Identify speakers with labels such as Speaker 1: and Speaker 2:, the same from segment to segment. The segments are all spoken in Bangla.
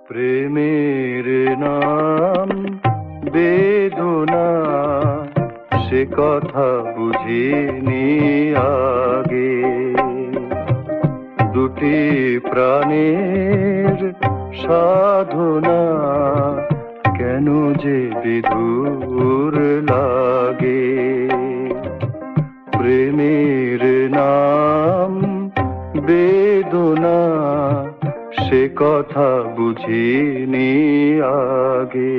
Speaker 1: প্রেমের নাম বেদনা, সে কথা বুঝিনি আগে। দুটি প্রাণের সাধনা কেন যে বিধুর লাগে। প্রেমের নাম বেদনা, সে কথা বুঝিনি আগে।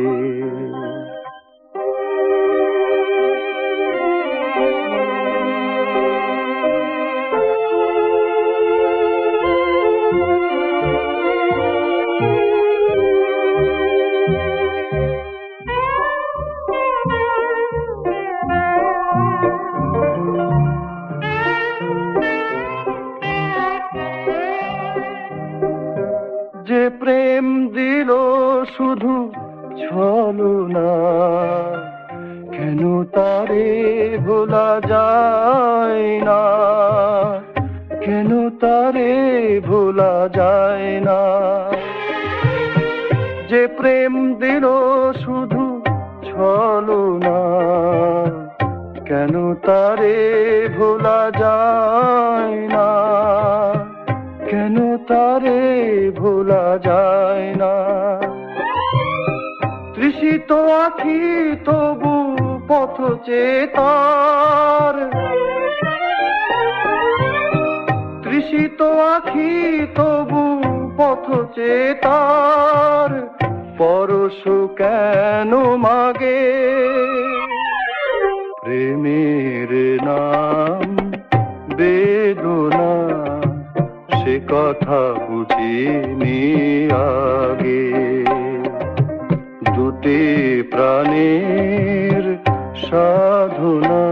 Speaker 1: যে প্রেম দিল শুধু ছলনা, কেন তারে ভোলা যায় না, কেন তারে ভোলা যায় না। যে প্রেম দিল শুধু ছলনা, কেন তারে ভোলা যায় না, কেন তারে ভোলা যায় না। তৃষিত আখি তবু পথ চেতার, তৃষিত আখি তবু পথ চেতার, পরশ কেন মাগে। প্রেমের নাম বেদনা, সে কথা বুঝিনি আগে। দুটি প্রাণের সাধনা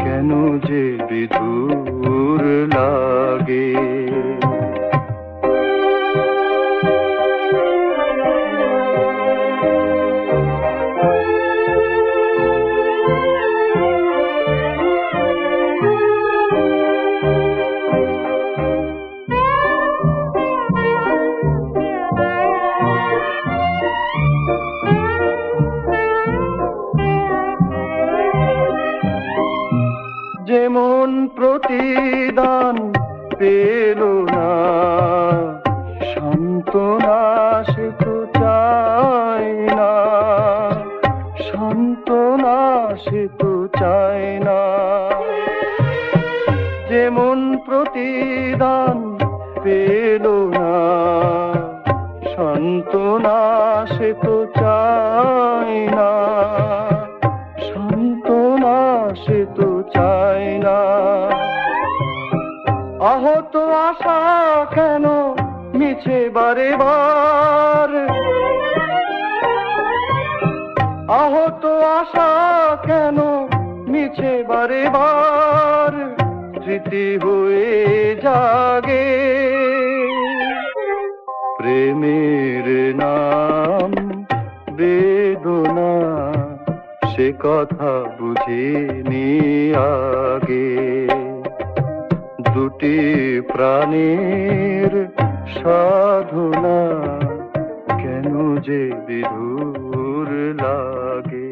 Speaker 1: কেন যে বিধুর লাগে। যেমন প্রতিদান পেল না সান্ত্বনা, সে তো চায় না, সান্ত্বনা সে তো চায় না। যেমন প্রতিদান পেল না সান্ত্বনা, সে তো চায় না, সান্ত্বনা সে তো চায় না। আহত আশা কেন মিছে বারে বার, আহত আশা কেন মিছে বারে বার, স্মৃতি হয়ে জাগে। প্রেমের নাম বেদনা, সে কথা বুঝিনি আগে। দুটি প্রাণের সাধনা কেন যে বিধুর লাগে।